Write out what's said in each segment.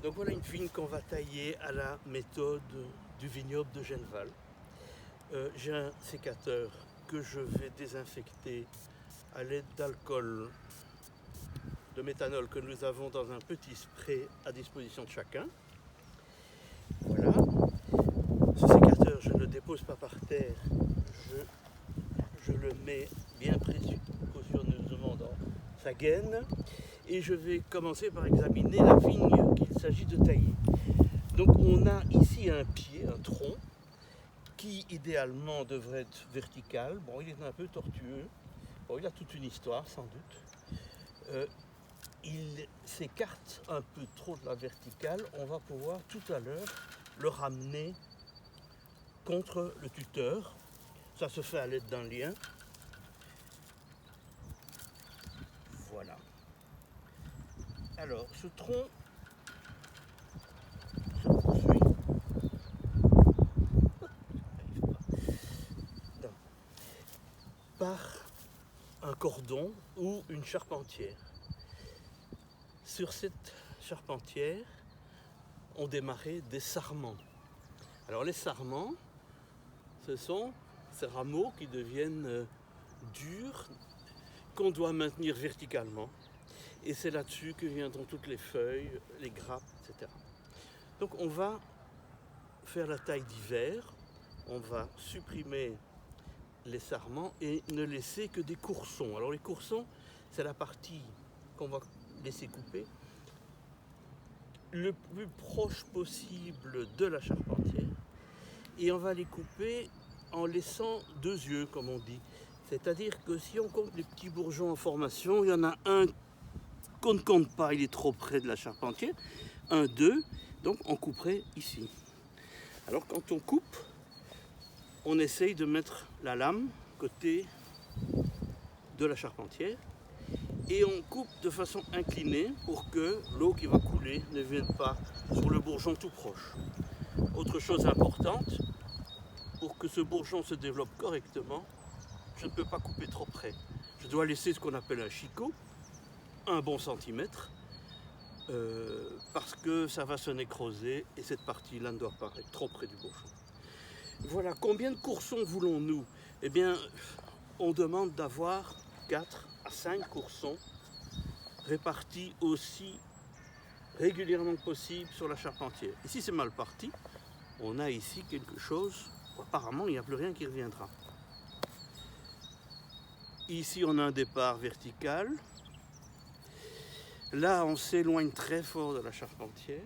Donc voilà une vigne qu'on va tailler à la méthode du vignoble de Genneval. J'ai un sécateur que je vais désinfecter à l'aide d'alcool de méthanol que nous avons dans un petit spray à disposition de chacun. Voilà. Ce sécateur, je ne le dépose pas par terre, je le mets bien précautionneusement dans sa gaine et je vais commencer par examiner la vigne qu'il s'agit de tailler. Donc on a ici un pied, un tronc, qui idéalement devrait être vertical. Bon, il est un peu tortueux. Bon, il a toute une histoire sans doute. Il s'écarte un peu trop de la verticale. On va pouvoir tout à l'heure le ramener contre le tuteur. Ça se fait à l'aide d'un lien. Voilà. Alors, ce tronc se poursuit par un cordon ou une charpentière. Sur cette charpentière ont démarré des sarments. Alors les sarments, ce sont ces rameaux qui deviennent durs, qu'on doit maintenir verticalement. Et c'est là-dessus que viendront toutes les feuilles, les grappes, etc. Donc on va faire la taille d'hiver, on va supprimer les sarments et ne laisser que des coursons. Alors les coursons, c'est la partie qu'on va laisser couper le plus proche possible de la charpentière et on va les couper en laissant deux yeux, comme on dit. C'est-à-dire que si on compte les petits bourgeons en formation, il y en a un qu'on ne compte pas, il est trop près de la charpentière, un, deux, donc on couperait ici. Alors quand on coupe, on essaye de mettre la lame côté de la charpentière et on coupe de façon inclinée pour que l'eau qui va couler ne vienne pas sur le bourgeon tout proche. Autre chose importante, pour que ce bourgeon se développe correctement, je ne peux pas couper trop près. Je dois laisser ce qu'on appelle un chicot, un bon centimètre, parce que ça va se nécroser et cette partie-là ne doit pas être trop près du bourgeon. Voilà, combien de coursons voulons-nous? Eh bien, on demande d'avoir 4 à 5 coursons répartis aussi régulièrement que possible sur la charpentière. Et si c'est mal parti, on a ici quelque chose, apparemment il n'y a plus rien qui reviendra. Ici on a un départ vertical. Là on s'éloigne très fort de la charpentière.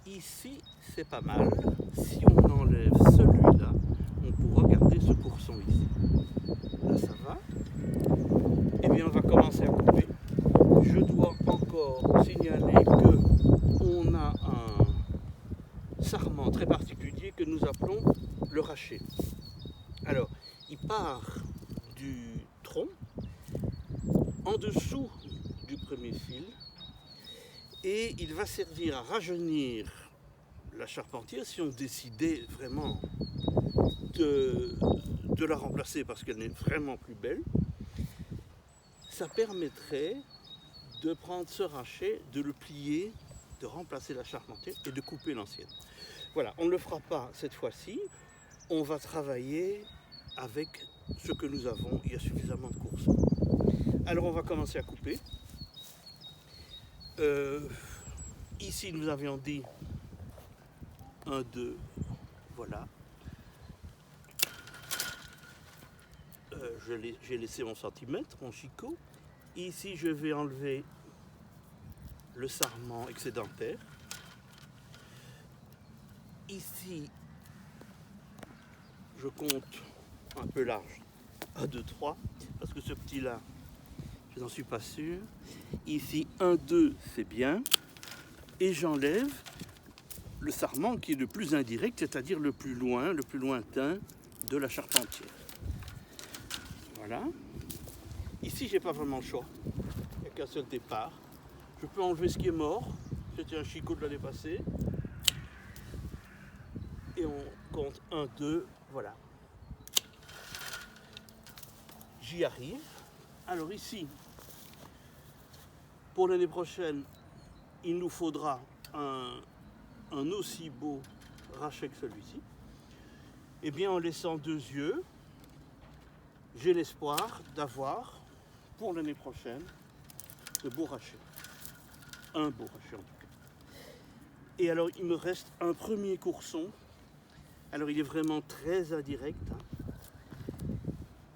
Ici c'est pas mal. Si on enlève celui-là, on pourra garder ce courson ici. Là ça va. Et bien on va commencer à couper. Je dois encore signaler que on a un sarment très particulier que nous appelons le rachet. Alors, il part du tronc en dessous du premier fil et il va servir à rajeunir la charpentière si on décidait vraiment de la remplacer parce qu'elle n'est vraiment plus belle. Ça permettrait de prendre ce rachet, de le plier, de remplacer la charpentière et de couper l'ancienne. Voilà, on ne le fera pas cette fois-ci, on va travailler avec ce que nous avons, il y a suffisamment de coursons. Alors on va commencer à couper. Ici nous avions dit 1, 2, voilà. J'ai laissé mon centimètre, mon chicot. Ici je vais enlever le sarment excédentaire. Ici je compte un peu large, 1, 2, 3, parce que ce petit là, je n'en suis pas sûr. Ici 1, 2, c'est bien. Et j'enlève le sarment qui est le plus indirect, c'est-à-dire le plus loin, le plus lointain de la charpentière. Voilà. Ici, j'ai pas vraiment le choix. Il n'y a qu'un seul départ. Je peux enlever ce qui est mort. C'était un chicot de l'année passée. Et on compte 1, 2, voilà. J'y arrive. Alors ici, pour l'année prochaine, il nous faudra un aussi beau rachet que celui-ci. Et bien en laissant 2 yeux, j'ai l'espoir d'avoir pour l'année prochaine de beaux rachets. Un beau rachet en tout cas. Et alors il me reste un premier courson. Alors il est vraiment très indirect.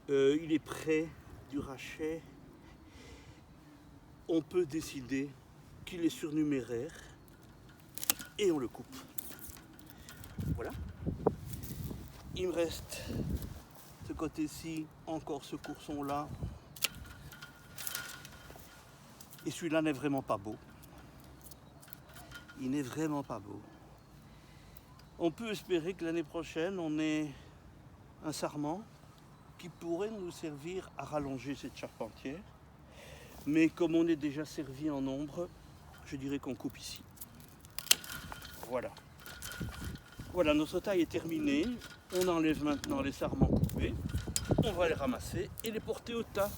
Il est près du rachet. On peut décider qu'il est surnuméraire et on le coupe. Voilà. Il me reste ce côté-ci, encore ce courson-là. Et celui-là n'est vraiment pas beau. Il n'est vraiment pas beau. On peut espérer que l'année prochaine, on ait un sarment qui pourrait nous servir à rallonger cette charpentière. Mais comme on est déjà servi en nombre, je dirais qu'on coupe ici. Voilà. Voilà, notre taille est terminée. On enlève maintenant les sarments coupés. On va les ramasser et les porter au tas.